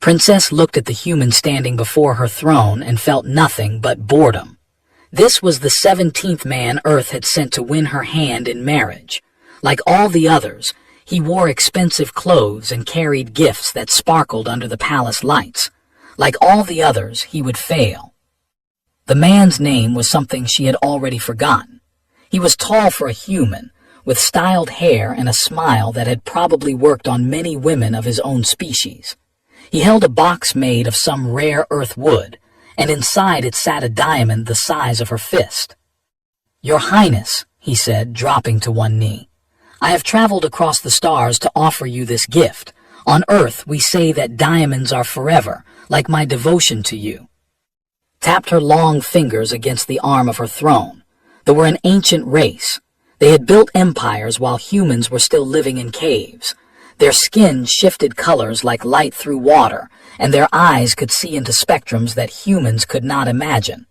Princess looked at the human standing before her throne and felt nothing but boredom. This was the 17th man Earth had sent to win her hand in marriage. Like all the others, he wore expensive clothes and carried gifts that sparkled under the palace lights. Like all the others, he would fail. The man's name was something she had already forgotten. He was tall for a human, with styled hair and a smile that had probably worked on many women of his own species. He held a box made of some rare earth wood, and inside it sat a diamond the size of her fist. "Your Highness," he said, dropping to one knee, "I have traveled across the stars to offer you this gift. On Earth, we say that diamonds are forever, like my devotion to you." Tapped her long fingers against the arm of her throne. They were an ancient race. They had built empires while humans were still living in caves. Their skin shifted colors like light through water, and their eyes could see into spectrums that humans could not imagine.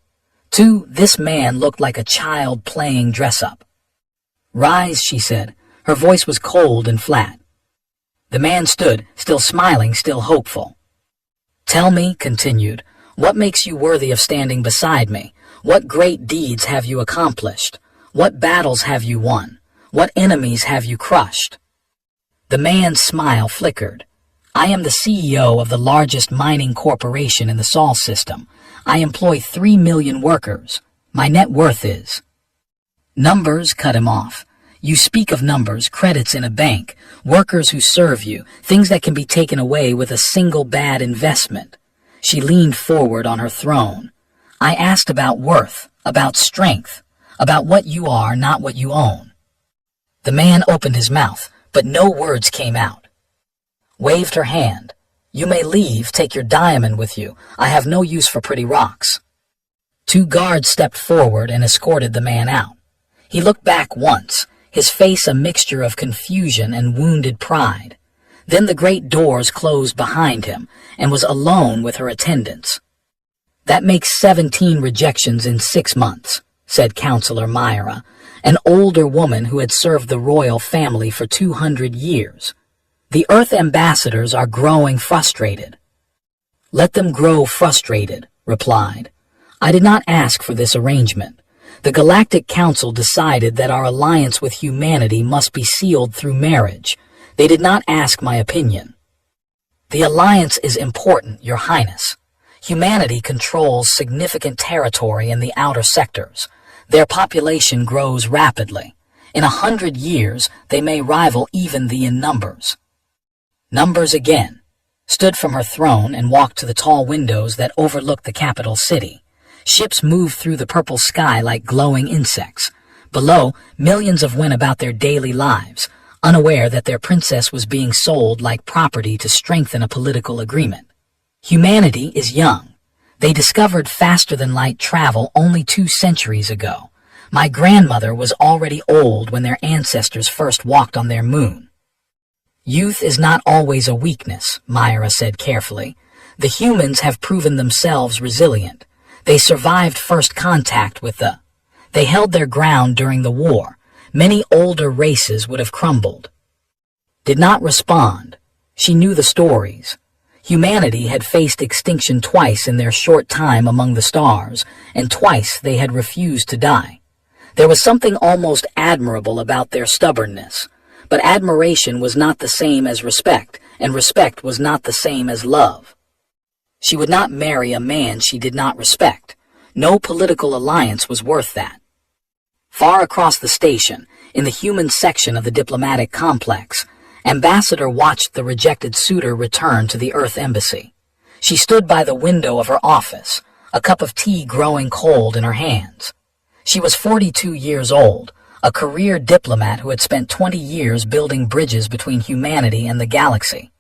This man looked like a child playing dress-up. "Rise," she said. Her voice was cold and flat. The man stood, still smiling, still hopeful. "Tell me," continued, "what makes you worthy of standing beside me? What great deeds have you accomplished? What battles have you won? What enemies have you crushed?" The man's smile flickered. "I am the CEO of the largest mining corporation in the Sol system. I employ 3 million workers. My net worth is—" "Numbers," cut him off. "You speak of numbers, credits in a bank, workers who serve you, things that can be taken away with a single bad investment." She leaned forward on her throne. "I asked about worth, about strength, about what you are, not what you own." The man opened his mouth, but no words came out. Waved her hand. "You may leave, take your diamond with you. I have no use for pretty rocks." 2 guards stepped forward and escorted the man out. He looked back once, his face a mixture of confusion and wounded pride. Then the great doors closed behind him, and was alone with her attendants. "That makes 17 rejections in 6 months, said Counselor Myra, an older woman who had served the royal family for 200 years. "The Earth ambassadors are growing frustrated." "Let them grow frustrated," replied. "I did not ask for this arrangement. The Galactic Council decided that our alliance with humanity must be sealed through marriage. They did not ask my opinion." "The alliance is important, Your Highness. Humanity controls significant territory in the outer sectors. Their population grows rapidly. In 100 years, they may rival even thee in numbers." Numbers again. Stood from her throne and walked to the tall windows that overlooked the capital city. Ships moved through the purple sky like glowing insects. Below, millions went about their daily lives, unaware that their princess was being sold like property to strengthen a political agreement. Humanity is young. They discovered faster-than-light travel only 2 centuries ago. My grandmother was already old when their ancestors first walked on their moon. "Youth is not always a weakness," Myra said carefully. "The humans have proven themselves resilient. They survived first contact with They held their ground during the war. Many older races would have crumbled." Did not respond. She knew the stories. Humanity had faced extinction twice in their short time among the stars, and twice they had refused to die. There was something almost admirable about their stubbornness, but admiration was not the same as respect, and respect was not the same as love. She would not marry a man she did not respect. No political alliance was worth that. Far across the station, in the human section of the diplomatic complex, Ambassador watched the rejected suitor return to the Earth Embassy. She stood by the window of her office, a cup of tea growing cold in her hands. She was 42 years old, a career diplomat who had spent 20 years building bridges between humanity and the galaxy.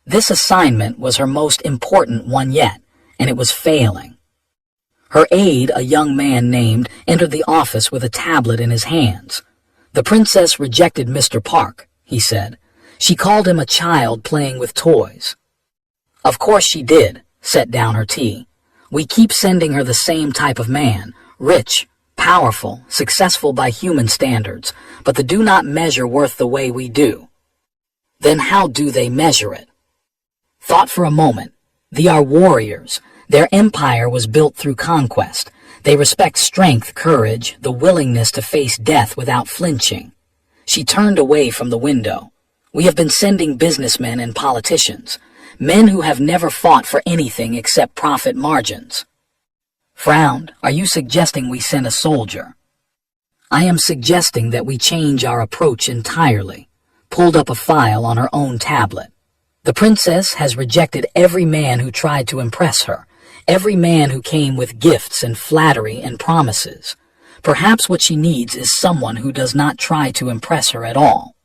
This assignment was her most important one yet, and it was failing. Her aide, a young man named, entered the office with a tablet in his hands. "The princess rejected Mr. Park," he said. "She called him a child playing with toys." "Of course she did," set down her tea. "We keep sending her the same type of man, rich, powerful, successful by human standards, but they do not measure worth the way we do." "Then how do they measure it?" Thought for a moment. They are warriors. Their empire was built through conquest. They respect strength, courage, the willingness to face death without flinching. She turned away from the window. We have been sending businessmen and politicians, men who have never fought for anything except profit margins. Frowned. Are you suggesting we send a soldier? I am suggesting that we change our approach entirely. Pulled up a file on her own tablet. The princess has rejected every man who tried to impress her, every man who came with gifts and flattery and promises. Perhaps what she needs is someone who does not try to impress her at all.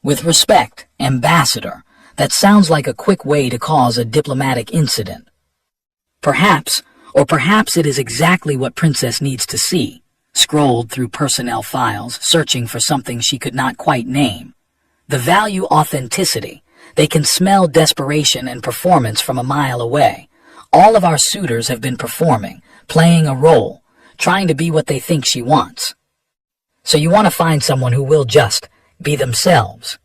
With respect, ambassador, that sounds like a quick way to cause a diplomatic incident. Perhaps it is exactly what Princess needs to see. Scrolled through personnel files, searching for something she could not quite name. The value authenticity. They can smell desperation and performance from a mile away. All of our suitors have been performing, playing a role, trying to be what they think she wants. So you want to find someone who will just be themselves.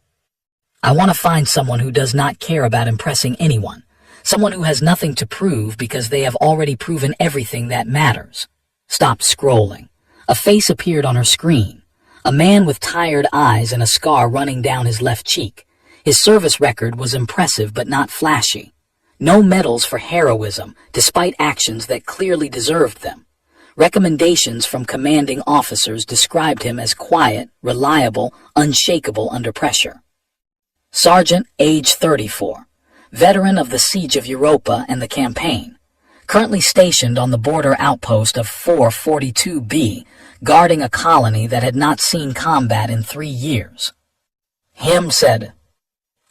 I want to find someone who does not care about impressing anyone, someone who has nothing to prove because they have already proven everything that matters. Stopped scrolling. A face appeared on her screen. A man with tired eyes and a scar running down his left cheek. His service record was impressive but not flashy. No medals for heroism, despite actions that clearly deserved them. Recommendations from commanding officers described him as quiet, reliable, unshakable under pressure. Sergeant, age 34. Veteran of the Siege of Europa and the campaign. Currently stationed on the border outpost of 442B, guarding a colony that had not seen combat in 3 years. Him said.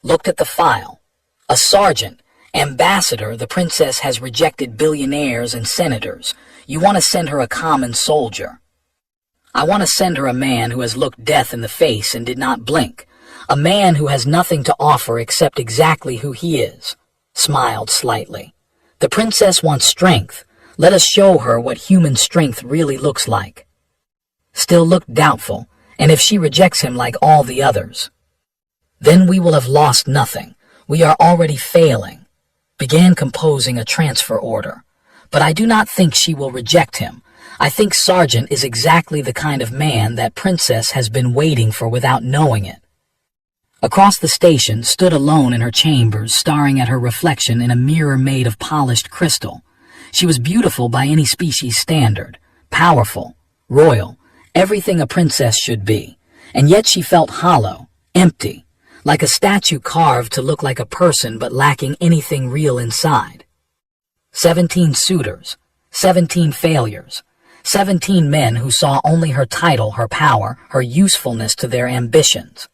Looked at the file. A sergeant, ambassador. The princess has rejected billionaires and senators. You want to send her a common soldier. I want to send her a man who has looked death in the face and did not blink. A man who has nothing to offer except exactly who he is. Smiled slightly. The princess wants strength. Let us show her what human strength really looks like. Still looked doubtful, and if she rejects him like all the others, then we will have lost nothing. We are already failing. Began composing a transfer order. But I do not think she will reject him. I think Sergeant is exactly the kind of man that Princess has been waiting for without knowing it. Across the station, stood alone in her chambers, staring at her reflection in a mirror made of polished crystal. She was beautiful by any species standard, powerful, royal, everything a princess should be, and yet she felt hollow, empty, like a statue carved to look like a person but lacking anything real inside. 17 suitors, 17 failures, 17 men who saw only her title, her power, her usefulness to their ambitions.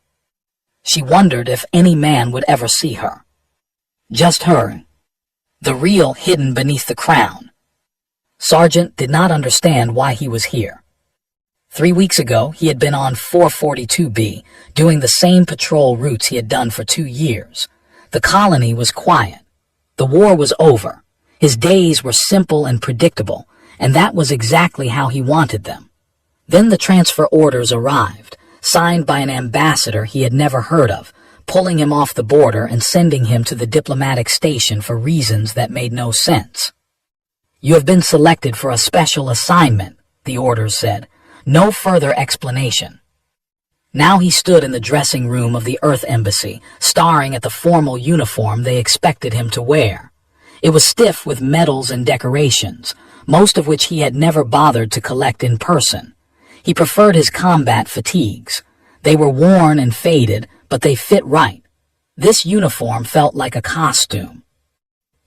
She wondered if any man would ever see her. Just her. The real hidden beneath the crown. Sergeant did not understand why he was here. 3 weeks ago, he had been on 442B, doing the same patrol routes he had done for 2 years. The colony was quiet. The war was over. His days were simple and predictable, and that was exactly how he wanted them. Then the transfer orders arrived, signed by an ambassador he had never heard of, pulling him off the border and sending him to the diplomatic station for reasons that made no sense. You have been selected for a special assignment, the orders said. No further explanation. Now he stood in the dressing room of the Earth Embassy, staring at the formal uniform they expected him to wear. It was stiff with medals and decorations, most of which he had never bothered to collect in person. He preferred his combat fatigues. They were worn and faded, but they fit right. This uniform felt like a costume.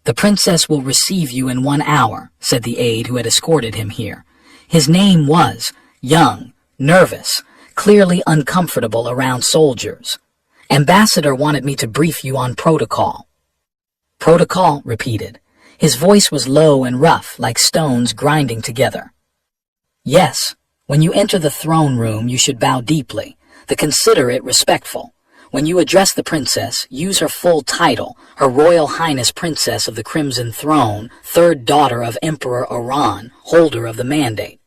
The princess will receive you in 1 hour, said the aide who had escorted him here. His name was young, nervous, clearly uncomfortable around soldiers. Ambassador wanted me to brief you on protocol. Protocol, repeated. His voice was low and rough, like stones grinding together. Yes. When you enter the throne room, you should bow deeply, the considerate, respectful. When you address the princess, use her full title, Her Royal Highness Princess of the Crimson Throne, third daughter of Emperor Iran, holder of the mandate.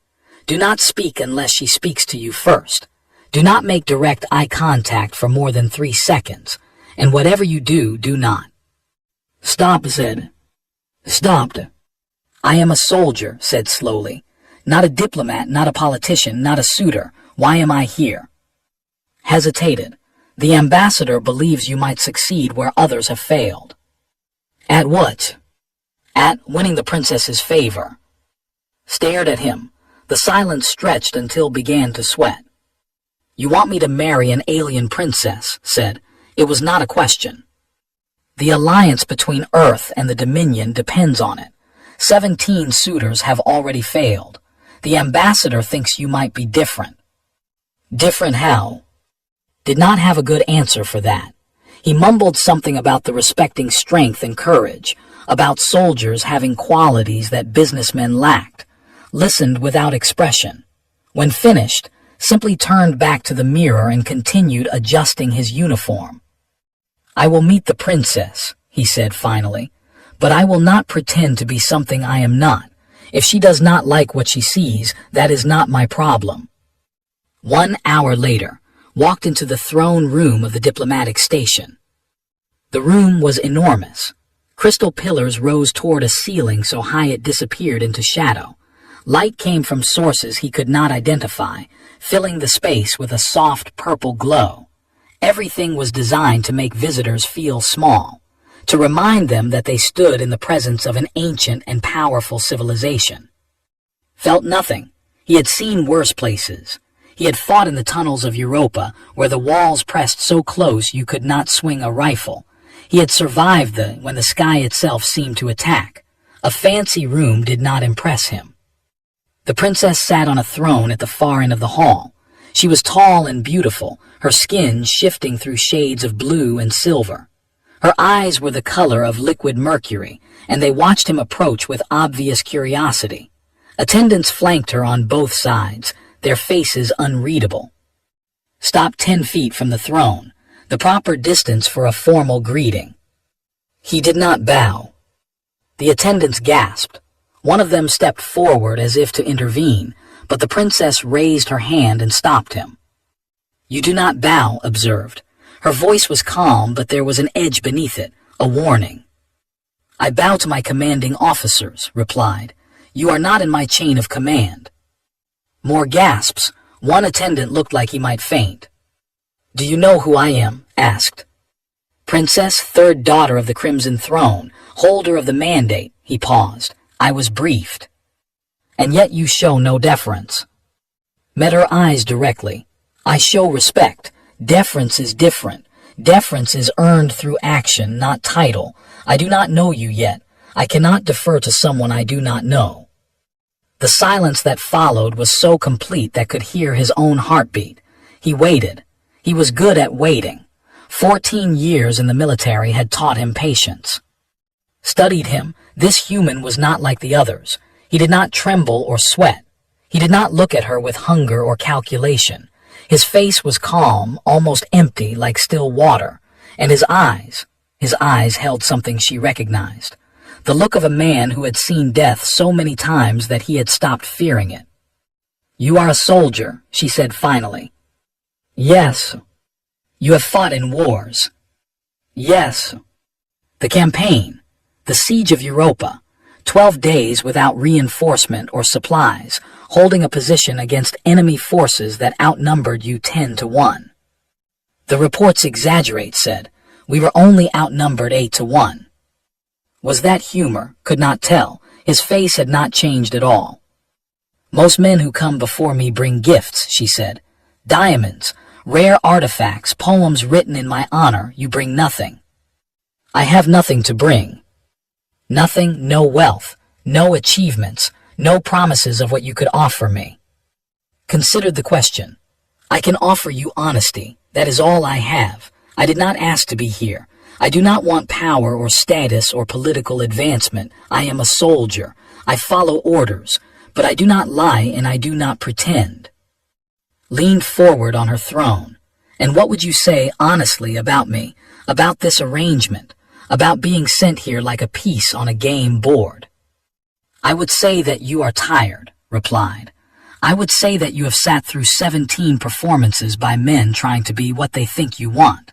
Do not speak unless she speaks to you first. Do not make direct eye contact for more than 3 seconds, and whatever you do, do not. Stop, said. Stopped. I am a soldier, said slowly. Not a diplomat, not a politician, not a suitor. Why am I here? Hesitated. The ambassador believes you might succeed where others have failed. At what? At winning the princess's favor. Stared at him. The silence stretched until began to sweat. You want me to marry an alien princess, said. It was not a question. The alliance between Earth and the Dominion depends on it. 17 suitors have already failed. The ambassador thinks you might be different. Different how? Did not have a good answer for that. He mumbled something about the respecting strength and courage, about soldiers having qualities that businessmen lacked, listened without expression. When finished, simply turned back to the mirror and continued adjusting his uniform. I will meet the princess, he said finally, but I will not pretend to be something I am not. If she does not like what she sees, that is not my problem. 1 hour later, walked into the throne room of the diplomatic station. The room was enormous. Crystal pillars rose toward a ceiling so high it disappeared into shadow. Light came from sources he could not identify, filling the space with a soft purple glow. Everything was designed to make visitors feel small, to remind them that they stood in the presence of an ancient and powerful civilization. Felt nothing. He had seen worse places. He had fought in the tunnels of Europa, where the walls pressed so close you could not swing a rifle. He had survived when the sky itself seemed to attack. A fancy room did not impress him. The princess sat on a throne at the far end of the hall. She was tall and beautiful, her skin shifting through shades of blue and silver. Her eyes were the color of liquid mercury, and they watched him approach with obvious curiosity. Attendants flanked her on both sides, their faces unreadable. Stopped 10 feet from the throne, the proper distance for a formal greeting. He did not bow. The attendants gasped. One of them stepped forward as if to intervene, but the princess raised her hand and stopped him. You do not bow, observed. Her voice was calm, but there was an edge beneath it, a warning. I bow to my commanding officers, replied. You are not in my chain of command. More gasps. One attendant looked like he might faint. Do you know who I am? Asked. Princess, third daughter of the Crimson Throne, holder of the mandate, he paused. I was briefed. And yet you show no deference. Met her eyes directly. I show respect. Deference is different. Deference is earned through action, not title. I do not know you yet. I cannot defer to someone I do not know. The silence that followed was so complete that could hear his own heartbeat. He waited. He was good at waiting. 14 years in the military had taught him patience. Studied him, this human was not like the others. He did not tremble or sweat. He did not look at her with hunger or calculation. His face was calm, almost empty like still water, and his eyes held something she recognized. The look of a man who had seen death so many times that he had stopped fearing it. You are a soldier, she said finally. Yes. You have fought in wars. Yes. The campaign, the siege of Europa, 12 days without reinforcement or supplies, holding a position against enemy forces that outnumbered you 10-1. The reports exaggerate, said. We were only outnumbered 8-1. Was that humor? Could not tell. His face had not changed at all. Most men who come before me bring gifts, she said. Diamonds, rare artifacts, poems written in my honor. You bring nothing. I have nothing to bring. Nothing, no wealth, no achievements, no promises of what you could offer me. Considered the question. I can offer you honesty. That is all I have. I did not ask to be here. I do not want power or status or political advancement. I am a soldier. I follow orders, but I do not lie and I do not pretend. Leaned forward on her throne. And what would you say honestly about me, about this arrangement, about being sent here like a piece on a game board? I would say that you are tired, replied. I would say that you have sat through 17 performances by men trying to be what they think you want.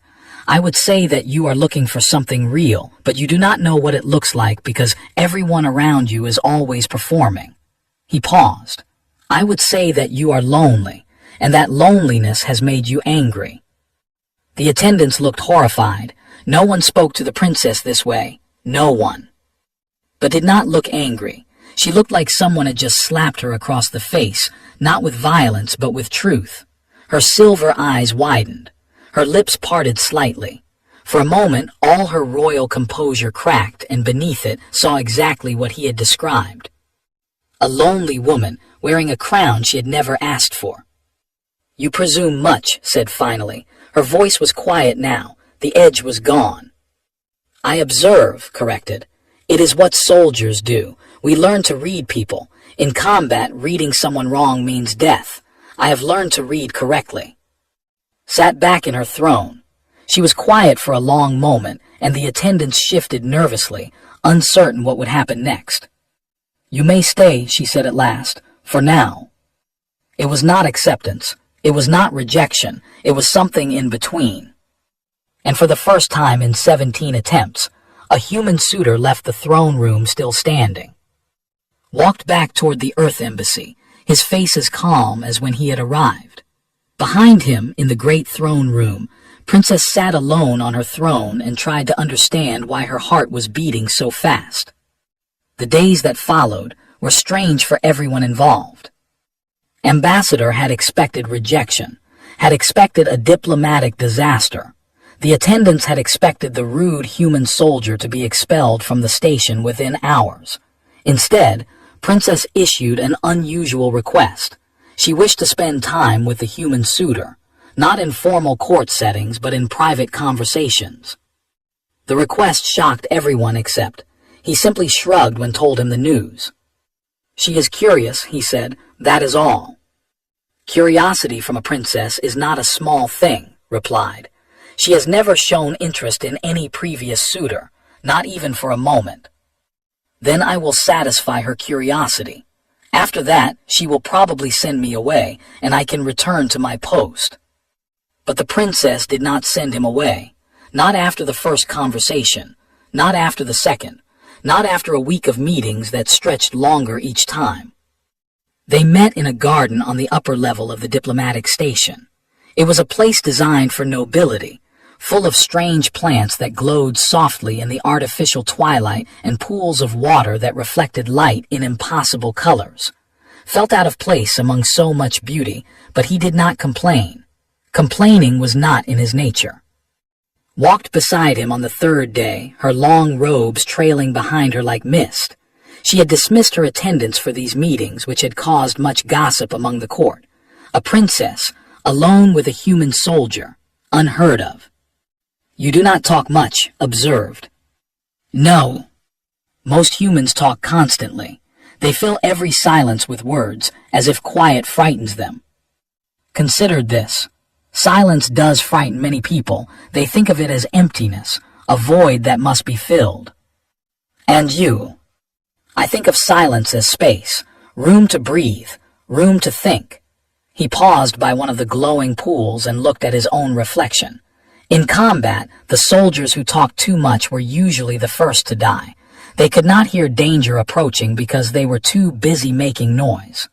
I would say that you are looking for something real, but you do not know what it looks like because everyone around you is always performing. He paused. I would say that you are lonely, and that loneliness has made you angry. The attendants looked horrified. No one spoke to the princess this way. No one. But did not look angry. She looked like someone had just slapped her across the face, not with violence but with truth. Her silver eyes widened. Her lips parted slightly. For a moment, all her royal composure cracked, and beneath it saw exactly what he had described. A lonely woman, wearing a crown she had never asked for. You presume much, said finally. Her voice was quiet now. The edge was gone. I observe, corrected. It is what soldiers do. We learn to read people. In combat, reading someone wrong means death. I have learned to read correctly. Sat back in her throne. She was quiet for a long moment, and the attendants shifted nervously, uncertain what would happen next. You may stay, she said at last, for now. It was not acceptance. It was not rejection. It was something in between. And for the first time in 17 attempts, a human suitor left the throne room still standing. Walked back toward the Earth Embassy, his face as calm as when he had arrived. Behind him, in the great throne room, Princess sat alone on her throne and tried to understand why her heart was beating so fast. The days that followed were strange for everyone involved. Ambassador had expected rejection, had expected a diplomatic disaster. The attendants had expected the rude human soldier to be expelled from the station within hours. Instead, Princess issued an unusual request. She wished to spend time with the human suitor, not in formal court settings but in private conversations. The request shocked everyone except he simply shrugged when told him the news. She is curious, he said, that is all. Curiosity from a princess is not a small thing, replied. She has never shown interest in any previous suitor, not even for a moment. Then I will satisfy her curiosity. After that, she will probably send me away, and I can return to my post. But the princess did not send him away. Not after the first conversation. Not after the second. Not after a week of meetings that stretched longer each time. They met in a garden on the upper level of the diplomatic station. It was a place designed for nobility, full of strange plants that glowed softly in the artificial twilight and pools of water that reflected light in impossible colors. Felt out of place among so much beauty, but he did not complain. Complaining was not in his nature. Walked beside him on the third day, her long robes trailing behind her like mist. She had dismissed her attendance for these meetings, which had caused much gossip among the court. A princess, alone with a human soldier, unheard of. You do not talk much, observed. No. Most humans talk constantly. They fill every silence with words, as if quiet frightens them. Consider this. Silence does frighten many people. They think of it as emptiness, a void that must be filled. And you? I think of silence as space, room to breathe, room to think. He paused by one of the glowing pools and looked at his own reflection. In combat, the soldiers who talked too much were usually the first to die. They could not hear danger approaching because they were too busy making noise.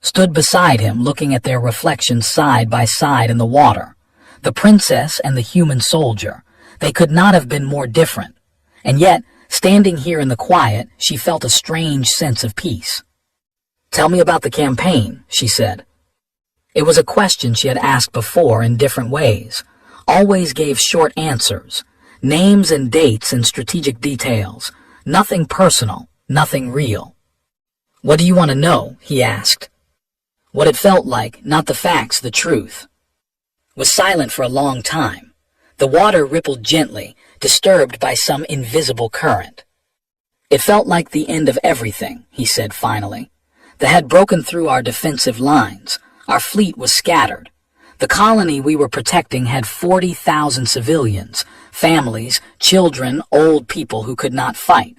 Stood beside him, looking at their reflections side by side in the water. The princess and the human soldier. They could not have been more different. And yet, standing here in the quiet, she felt a strange sense of peace. Tell me about the campaign, she said. It was a question she had asked before in different ways. Always gave short answers, names and dates and strategic details, nothing personal, nothing real. What do you want to know? He asked. What it felt like, not the facts, the truth. Was silent for a long time. The water rippled gently, disturbed by some invisible current. It felt like the end of everything, he said finally. They had broken through our defensive lines. Our fleet was scattered. The colony we were protecting had 40,000 civilians, families, children, old people who could not fight.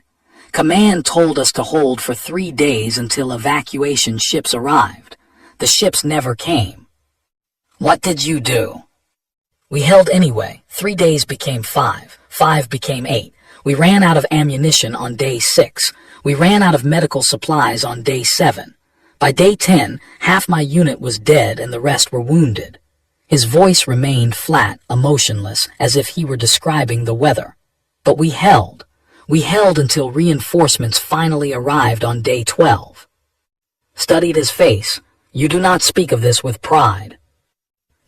Command told us to hold for 3 days until evacuation ships arrived. The ships never came. What did you do? We held anyway. 3 days became 5. 5 became 8. We ran out of ammunition on day 6. We ran out of medical supplies on day 7. By day 10, half my unit was dead and the rest were wounded. His voice remained flat, emotionless, as if he were describing the weather. But we held. We held until reinforcements finally arrived on day 12. Studied his face. You do not speak of this with pride.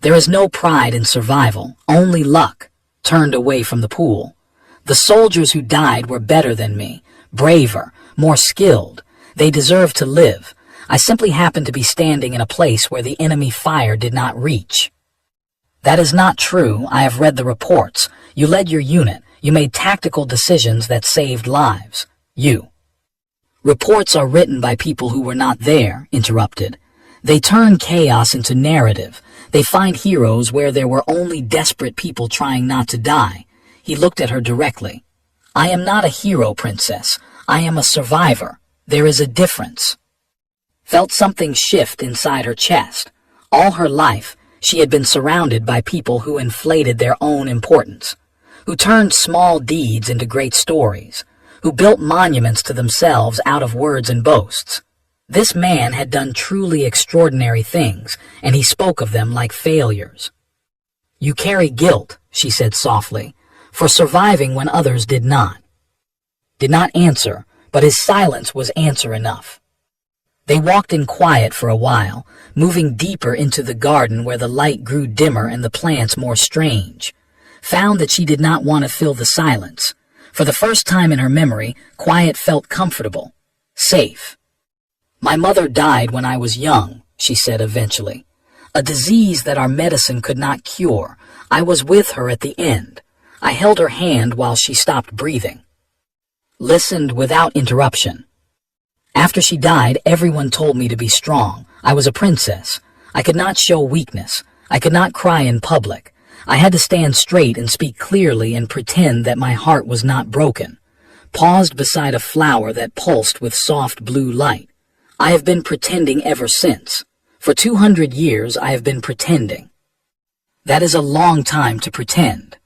There is no pride in survival, only luck. Turned away from the pool. The soldiers who died were better than me, braver, more skilled. They deserved to live. I simply happened to be standing in a place where the enemy fire did not reach. That is not true. I have read the reports. You led your unit. You made tactical decisions that saved lives. You. Reports are written by people who were not there, interrupted. They turn chaos into narrative. They find heroes where there were only desperate people trying not to die. He looked at her directly. I am not a hero, princess. I am a survivor. There is a difference. Felt something shift inside her chest. All her life, she had been surrounded by people who inflated their own importance, who turned small deeds into great stories, who built monuments to themselves out of words and boasts. This man had done truly extraordinary things, and he spoke of them like failures. You carry guilt, she said softly, for surviving when others did not. Did not answer, but his silence was answer enough. They walked in quiet for a while, moving deeper into the garden where the light grew dimmer and the plants more strange. Found that she did not want to fill the silence. For the first time in her memory, quiet felt comfortable, safe. My mother died when I was young, she said eventually. A disease that our medicine could not cure. I was with her at the end. I held her hand while she stopped breathing. Listened without interruption. After she died, everyone told me to be strong. I was a princess. I could not show weakness. I could not cry in public. I had to stand straight and speak clearly and pretend that my heart was not broken. Paused beside a flower that pulsed with soft blue light. I have been pretending ever since. For 200 years I have been pretending. That is a long time to pretend.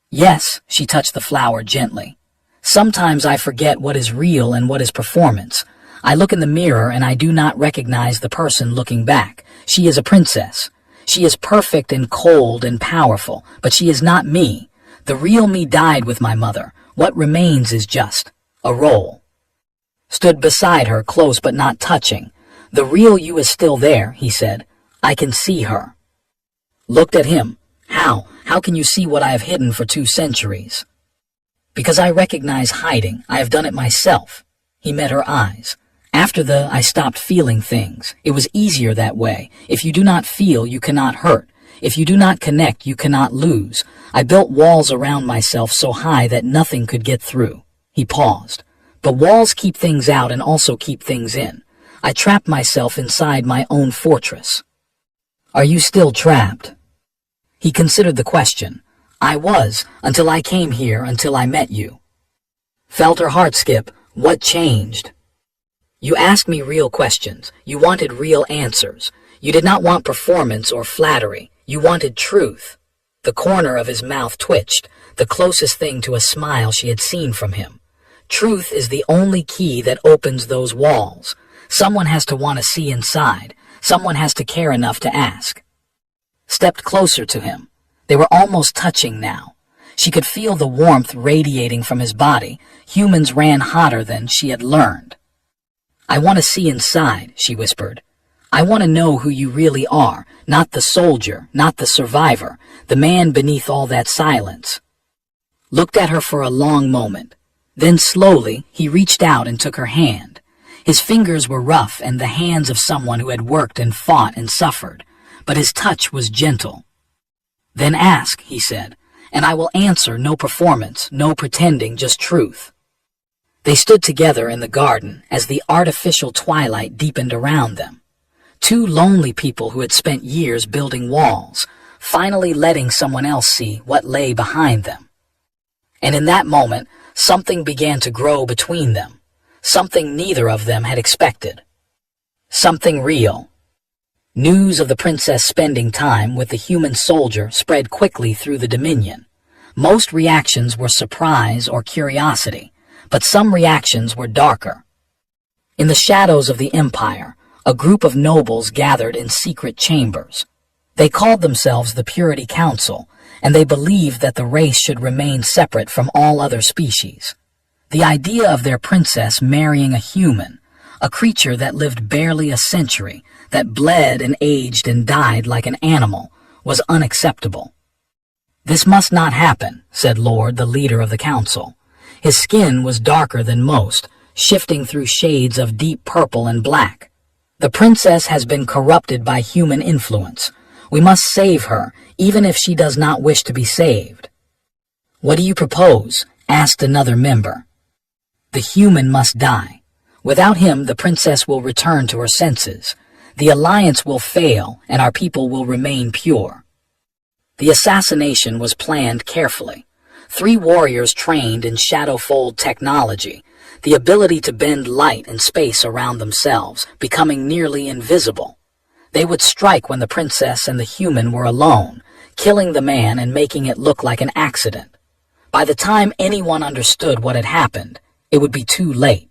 Yes, she touched the flower gently. Sometimes I forget what is real and what is performance. I look in the mirror and I do not recognize the person looking back. She is a princess. She is perfect and cold and powerful, but she is not me. The real me died with my mother. What remains is just a role. Stood beside her, close but not touching. The real you is still there, he said. I can see her. Looked at him. How? How can you see what I have hidden for 2 centuries? Because I recognize hiding. I have done it myself. He met her eyes. After I stopped feeling things. It was easier that way. If you do not feel, you cannot hurt. If you do not connect, you cannot lose. I built walls around myself so high that nothing could get through. He paused. But walls keep things out and also keep things in. I trapped myself inside my own fortress. Are you still trapped? He considered the question. I was, until I came here, until I met you. Felt her heart skip. What changed? You asked me real questions. You wanted real answers. You did not want performance or flattery. You wanted truth. The corner of his mouth twitched, the closest thing to a smile she had seen from him. Truth is the only key that opens those walls. Someone has to want to see inside. Someone has to care enough to ask. Stepped closer to him. They were almost touching now. She could feel the warmth radiating from his body. Humans ran hotter than she had learned. I want to see inside, she whispered. I want to know who you really are, not the soldier, not the survivor, the man beneath all that silence. Looked at her for a long moment. Then slowly, he reached out and took her hand. His fingers were rough and the hands of someone who had worked and fought and suffered, but his touch was gentle. Then ask, he said, and I will answer. No performance, no pretending, just truth. They stood together in the garden as the artificial twilight deepened around them. 2 lonely people who had spent years building walls, finally letting someone else see what lay behind them. And in that moment, something began to grow between them, something neither of them had expected. Something real. News of the princess spending time with the human soldier spread quickly through the Dominion. Most reactions were surprise or curiosity, but some reactions were darker. In the shadows of the empire, a group of nobles gathered in secret chambers. They called themselves the Purity Council, and they believed that the race should remain separate from all other species. The idea of their princess marrying a human, a creature that lived barely a century, that bled and aged and died like an animal, was unacceptable. "This must not happen," said Lord, the leader of the council. His skin was darker than most, shifting through shades of deep purple and black. "The princess has been corrupted by human influence. We must save her, even if she does not wish to be saved." "What do you propose?" asked another member. "The human must die. Without him, the princess will return to her senses. The alliance will fail, and our people will remain pure." The assassination was planned carefully. 3 warriors trained in shadowfold technology, the ability to bend light and space around themselves, becoming nearly invisible. They would strike when the princess and the human were alone, killing the man and making it look like an accident. By the time anyone understood what had happened, it would be too late.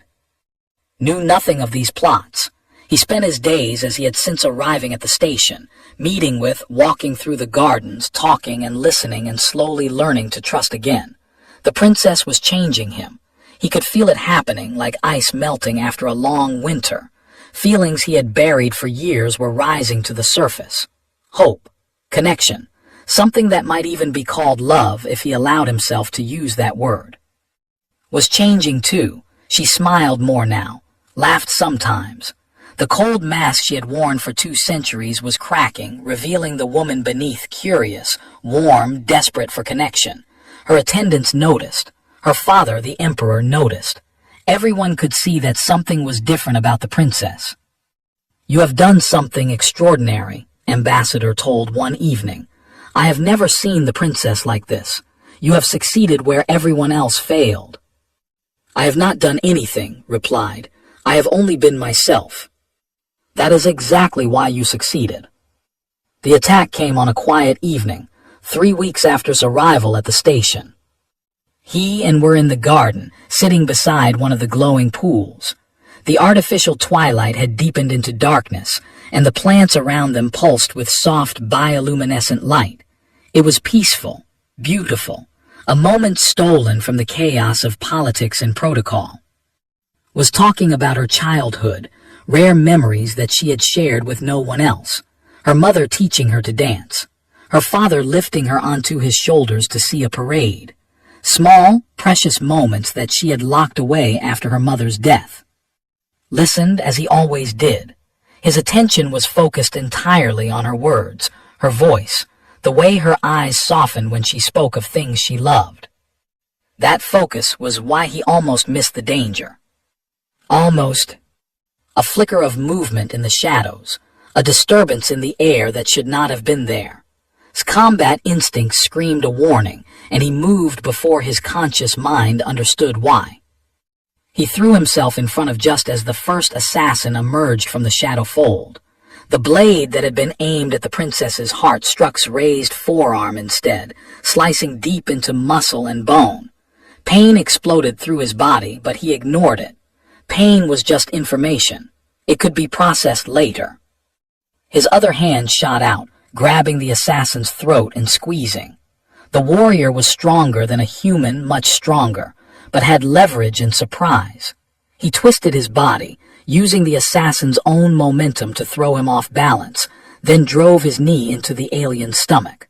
Knew nothing of these plots. He spent his days as he had since arriving at the station, meeting with, walking through the gardens, talking and listening and slowly learning to trust again. The princess was changing him. He could feel it happening like ice melting after a long winter. Feelings he had buried for years were rising to the surface. Hope, connection, something that might even be called love if he allowed himself to use that word. Was changing too. She smiled more now, laughed sometimes. The cold mask she had worn for 2 centuries was cracking, revealing the woman beneath, curious, warm, desperate for connection. Her attendants noticed. Her father, the emperor, noticed. Everyone could see that something was different about the princess. "You have done something extraordinary," Ambassador told one evening. "I have never seen the princess like this. You have succeeded where everyone else failed." "I have not done anything," replied. "I have only been myself." "That is exactly why you succeeded." The attack came on a quiet evening, 3 weeks after his arrival at the station. He and were in the garden, sitting beside one of the glowing pools. The artificial twilight had deepened into darkness, and the plants around them pulsed with soft bioluminescent light. It was peaceful, beautiful, a moment stolen from the chaos of politics and protocol. Was talking about her childhood, rare memories that she had shared with no one else, her mother teaching her to dance, her father lifting her onto his shoulders to see a parade, small, precious moments that she had locked away after her mother's death. Listened as he always did. His attention was focused entirely on her words, her voice, the way her eyes softened when she spoke of things she loved. That focus was why he almost missed the danger. Almost. A flicker of movement in the shadows, a disturbance in the air that should not have been there. His combat instinct screamed a warning, and he moved before his conscious mind understood why. He threw himself in front of just as the first assassin emerged from the shadow fold. The blade that had been aimed at the princess's heart struck his raised forearm instead, slicing deep into muscle and bone. Pain exploded through his body, but he ignored it. Pain was just information. It could be processed later. His other hand shot out, grabbing the assassin's throat and squeezing. The warrior was stronger than a human, much stronger, but had leverage and surprise. He twisted his body, using the assassin's own momentum to throw him off balance, then drove his knee into the alien's stomach.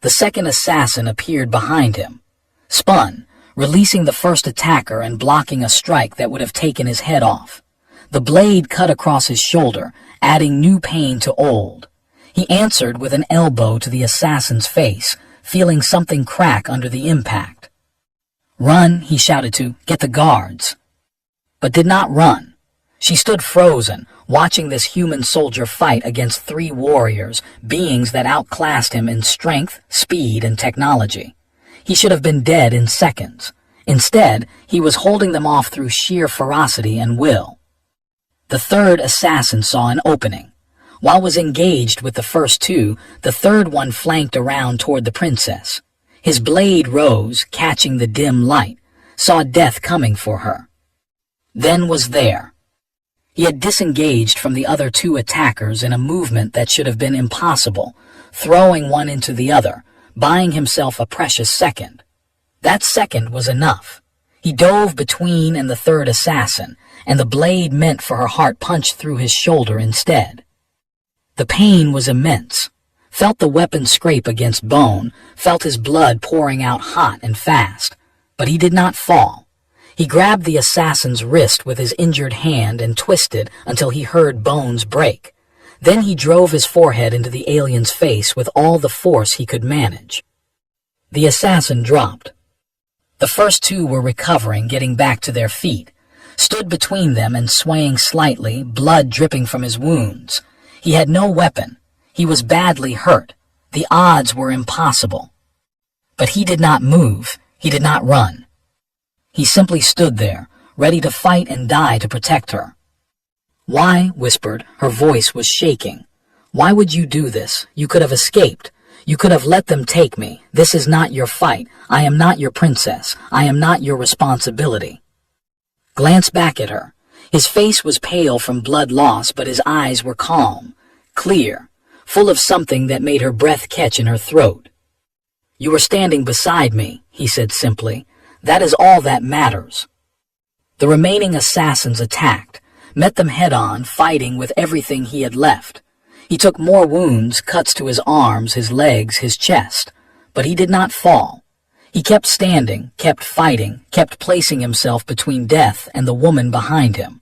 The second assassin appeared behind him, spun, releasing the first attacker and blocking a strike that would have taken his head off. The blade cut across his shoulder, adding new pain to old. He answered with an elbow to the assassin's face, feeling something crack under the impact. "Run," he shouted to, "get the guards." But did not run. She stood frozen, watching this human soldier fight against 3 warriors, beings that outclassed him in strength, speed, and technology. He should have been dead in seconds. Instead, he was holding them off through sheer ferocity and will. The third assassin saw an opening. While was engaged with the first two, the third one flanked around toward the princess. His blade rose, catching the dim light, saw death coming for her. Then was there. He had disengaged from the other two attackers in a movement that should have been impossible, throwing one into the other, buying himself a precious second. That second was enough. He dove between and the third assassin, and the blade meant for her heart punched through his shoulder instead. The pain was immense. Felt the weapon scrape against bone, felt his blood pouring out hot and fast, but he did not fall. He grabbed the assassin's wrist with his injured hand and twisted until he heard bones break. Then he drove his forehead into the alien's face with all the force he could manage. The assassin dropped. The first two were recovering, getting back to their feet, stood between them and swaying slightly, blood dripping from his wounds. He had no weapon. He was badly hurt. The odds were impossible. But he did not move. He did not run. He simply stood there, ready to fight and die to protect her. "Why?" whispered. Her voice was shaking. "Why would you do this? You could have escaped. You could have let them take me. This is not your fight. I am not your princess. I am not your responsibility." Glance back at her. His face was pale from blood loss, but his eyes were calm, clear, full of something that made her breath catch in her throat. "You were standing beside me," he said simply. "That is all that matters." The remaining assassins attacked, met them head-on, fighting with everything he had left. He took more wounds, cuts to his arms, his legs, his chest, but he did not fall. He kept standing, kept fighting, kept placing himself between death and the woman behind him.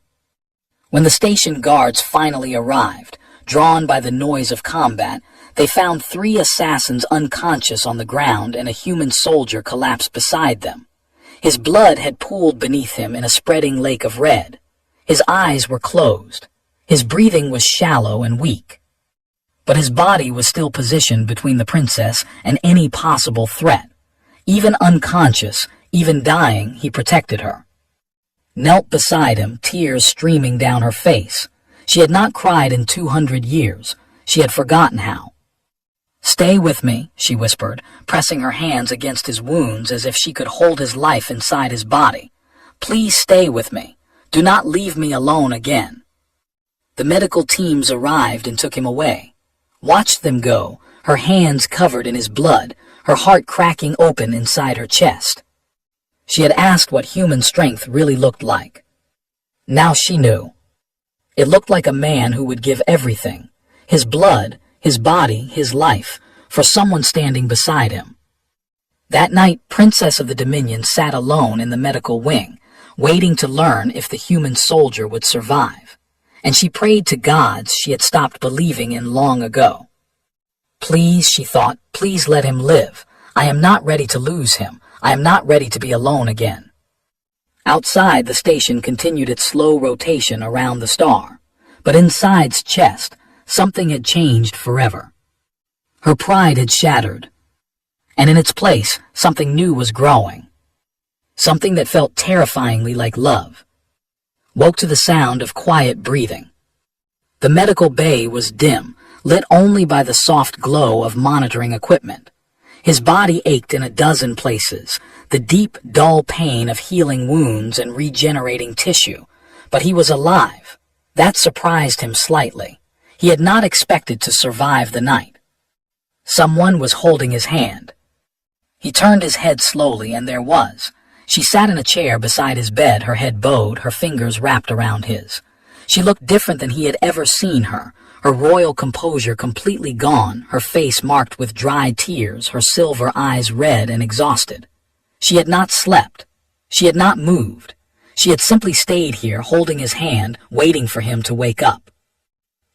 When the station guards finally arrived, drawn by the noise of combat, they found 3 assassins unconscious on the ground and a human soldier collapsed beside them. His blood had pooled beneath him in a spreading lake of red. His eyes were closed. His breathing was shallow and weak. But his body was still positioned between the princess and any possible threat. Even unconscious, even dying, he protected her. Knelt beside him, tears streaming down her face. She had not cried in 200 years. She had forgotten how. "Stay with me," she whispered, pressing her hands against his wounds as if she could hold his life inside his body. "Please stay with me. Do not leave me alone again." The medical teams arrived and took him away. Watched them go, her hands covered in his blood, her heart cracking open inside her chest. She had asked what human strength really looked like. Now she knew. It looked like a man who would give everything, his blood, his body, his life, for someone standing beside him. That night, Princess of the Dominion sat alone in the medical wing, waiting to learn if the human soldier would survive. And she prayed to gods she had stopped believing in long ago. Please, she thought, please let him live. I am not ready to lose him. I am not ready to be alone again. Outside, the station continued its slow rotation around the star, but inside's chest, something had changed forever. Her pride had shattered, and in its place, something new was growing. Something that felt terrifyingly like love. Woke to the sound of quiet breathing. The medical bay was dim, lit only by the soft glow of monitoring equipment. His body ached in a dozen places, the deep, dull pain of healing wounds and regenerating tissue, but he was alive. That surprised him slightly. He had not expected to survive the night. Someone was holding his hand. He turned his head slowly, and there was. She sat in a chair beside his bed, her head bowed, her fingers wrapped around his. She looked different than he had ever seen her, her royal composure completely gone, her face marked with dry tears, her silver eyes red and exhausted. She had not slept. She had not moved. She had simply stayed here, holding his hand, waiting for him to wake up.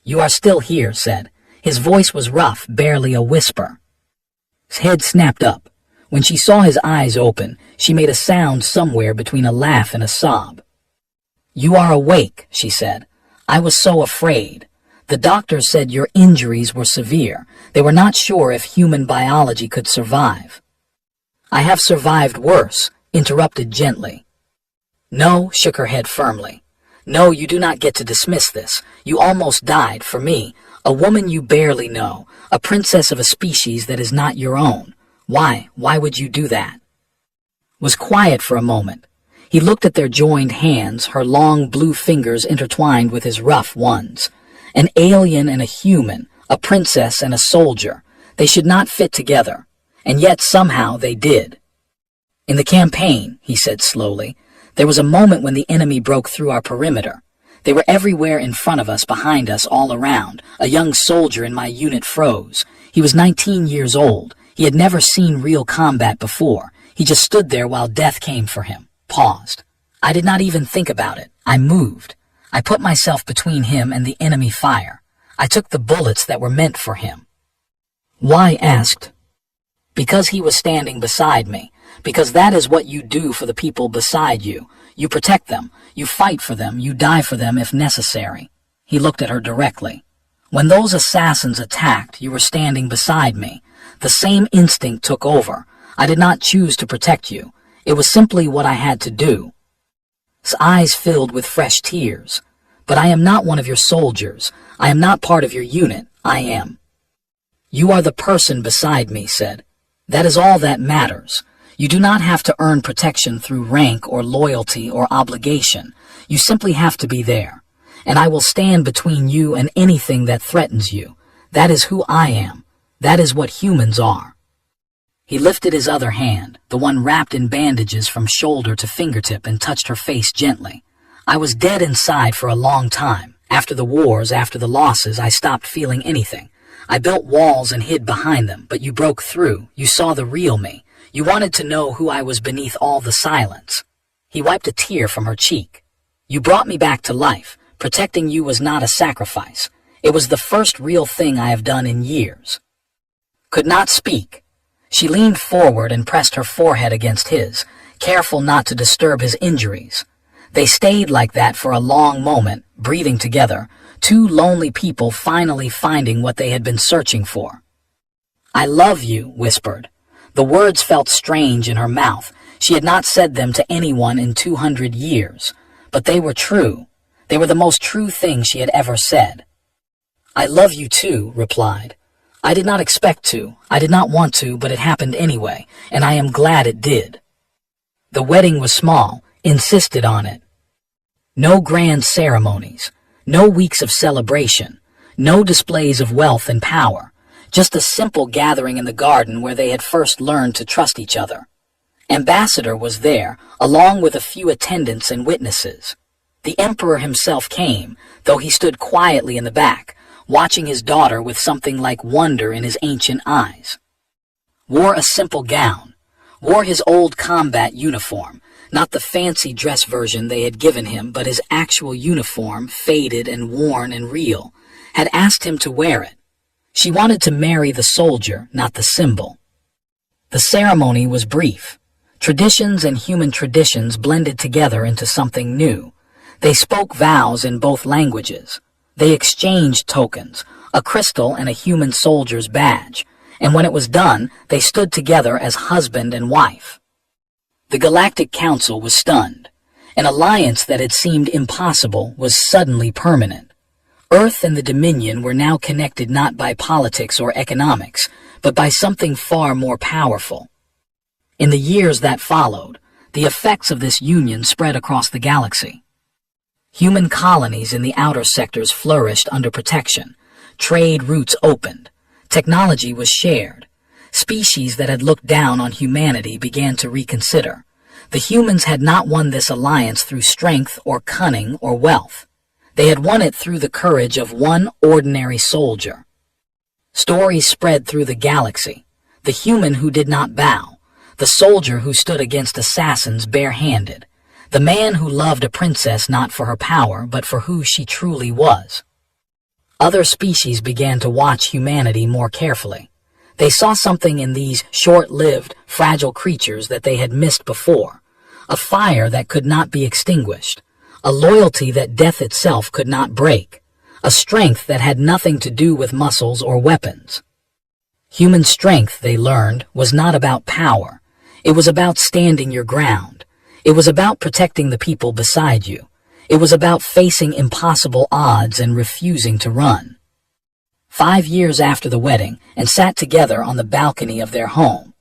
"You are still here," said. His voice was rough, barely a whisper. His head snapped up. When she saw his eyes open, she made a sound somewhere between a laugh and a sob. "You are awake," she said. "I was so afraid. The doctors said your injuries were severe. They were not sure if human biology could survive." "I have survived worse," interrupted gently. "No," shook her head firmly. "No, you do not get to dismiss this. You almost died for me. A woman you barely know, a princess of a species that is not your own. Why would you do that? Was quiet for a moment. He looked at their joined hands, her long blue fingers intertwined with his rough ones. An alien and a human, a princess and a soldier. They should not fit together, and yet somehow they did. In the campaign, he said slowly, there was a moment when the enemy broke through our perimeter. They were everywhere in front of us, behind us, all around. A young soldier in my unit froze. He was 19 years old. He had never seen real combat before. He just stood there while death came for him. Paused. I did not even think about it. I moved. I put myself between him and the enemy fire. I took the bullets that were meant for him. Why? Asked. Because he was standing beside me. Because that is what you do for the people beside you. You protect them. You fight for them. You die for them if necessary. He looked at her directly. When those assassins attacked, you were standing beside me. The same instinct took over. I did not choose to protect you. It was simply what I had to do. His eyes filled with fresh tears. But I am not one of your soldiers. I am not part of your unit. I am. You are the person beside me, said. That is all that matters. You do not have to earn protection through rank or loyalty or obligation. You simply have to be there. And I will stand between you and anything that threatens you. That is who I am. That is what humans are. He lifted his other hand, the one wrapped in bandages from shoulder to fingertip, and touched her face gently. I was dead inside for a long time. After the wars, after the losses, I stopped feeling anything. I built walls and hid behind them, but you broke through. You saw the real me. You wanted to know who I was beneath all the silence. He wiped a tear from her cheek. You brought me back to life. Protecting you was not a sacrifice. It was the first real thing I have done in years. Could not speak. She leaned forward and pressed her forehead against his, careful not to disturb his injuries. They stayed like that for a long moment, breathing together, two lonely people finally finding what they had been searching for. I love you, whispered. The words felt strange in her mouth. She had not said them to anyone in 200 years. But they were true. They were the most true thing she had ever said. I love you too, replied. I did not expect to. I did not want to, but it happened anyway, and I am glad it did. The wedding was small, insisted on it. No grand ceremonies, no weeks of celebration, no displays of wealth and power, just a simple gathering in the garden where they had first learned to trust each other. Ambassador was there, along with a few attendants and witnesses. The emperor himself came, though he stood quietly in the back, watching his daughter with something like wonder in his ancient eyes. Wore a simple gown, wore his old combat uniform, not the fancy dress version they had given him, but his actual uniform, faded and worn and real, had asked him to wear it. She wanted to marry the soldier, not the symbol. The ceremony was brief. Traditions and human traditions blended together into something new. They spoke vows in both languages. They exchanged tokens, a crystal and a human soldier's badge, and when it was done, they stood together as husband and wife. The Galactic Council was stunned. An alliance that had seemed impossible was suddenly permanent. Earth and the Dominion were now connected not by politics or economics, but by something far more powerful. In the years that followed, the effects of this union spread across the galaxy. Human colonies in the outer sectors flourished under protection. Trade routes opened. Technology was shared. Species that had looked down on humanity began to reconsider. The humans had not won this alliance through strength or cunning or wealth. They had won it through the courage of one ordinary soldier. Stories spread through the galaxy. The human who did not bow. The soldier who stood against assassins barehanded. The man who loved a princess not for her power, but for who she truly was. Other species began to watch humanity more carefully. They saw something in these short-lived, fragile creatures that they had missed before. A fire that could not be extinguished. A loyalty that death itself could not break. A strength that had nothing to do with muscles or weapons. Human strength, they learned, was not about power. It was about standing your ground. It was about protecting the people beside you. It was about facing impossible odds and refusing to run. 5 years after the wedding, and sat together on the balcony of their home.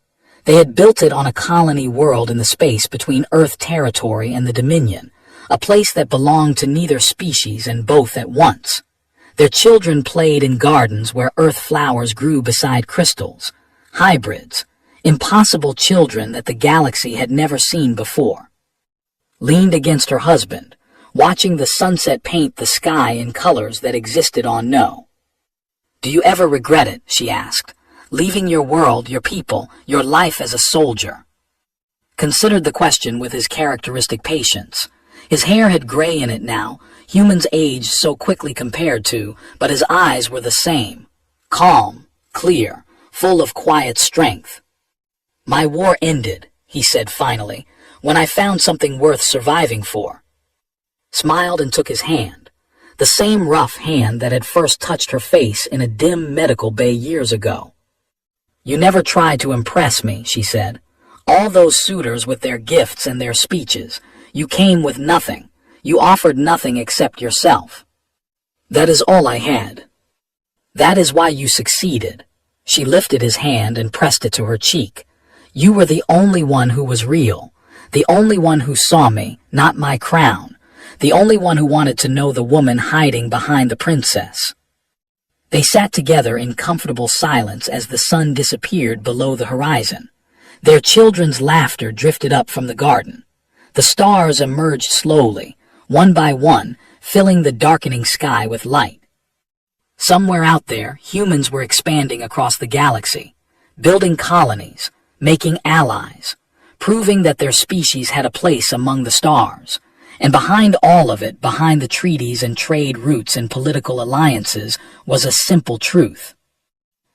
They had built it on a colony world in the space between Earth territory and the Dominion, a place that belonged to neither species and both at once. Their children played in gardens where Earth flowers grew beside crystals, hybrids, impossible children that the galaxy had never seen before. Leaned against her husband, watching the sunset paint the sky in colors that existed on No. "Do you ever regret it?" she asked. "Leaving your world, your people, your life as a soldier?" Considered the question with his characteristic patience. His hair had gray in it now, humans aged so quickly compared to, but his eyes were the same. Calm, clear, full of quiet strength. "My war ended," he said finally, "when I found something worth surviving for." Smiled and took his hand, the same rough hand that had first touched her face in a dim medical bay years ago. "You never tried to impress me," she said. "All those suitors with their gifts and their speeches, you came with nothing. You offered nothing except yourself. That is all I had. That is why you succeeded." She lifted his hand and pressed it to her cheek. "You were the only one who was real, the only one who saw me, not my crown, the only one who wanted to know the woman hiding behind the princess." They sat together in comfortable silence as the sun disappeared below the horizon. Their children's laughter drifted up from the garden. The stars emerged slowly, one by one, filling the darkening sky with light. Somewhere out there, humans were expanding across the galaxy, building colonies, making allies, proving that their species had a place among the stars. And behind all of it, behind the treaties and trade routes and political alliances, was a simple truth.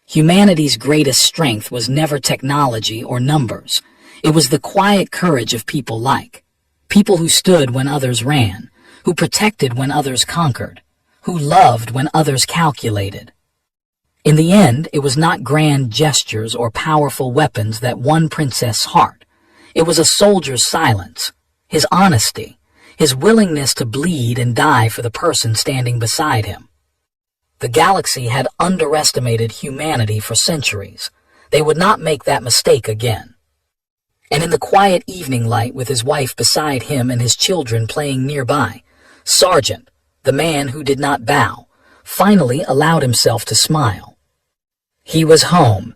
Humanity's greatest strength was never technology or numbers. It was the quiet courage of people people who stood when others ran, who protected when others conquered, who loved when others calculated. In the end, it was not grand gestures or powerful weapons that won Princess' heart. It was a soldier's silence, his honesty, his willingness to bleed and die for the person standing beside him. The galaxy had underestimated humanity for centuries. They would not make that mistake again. And in the quiet evening light with his wife beside him and his children playing nearby, Sergeant, the man who did not bow, finally allowed himself to smile. He was home,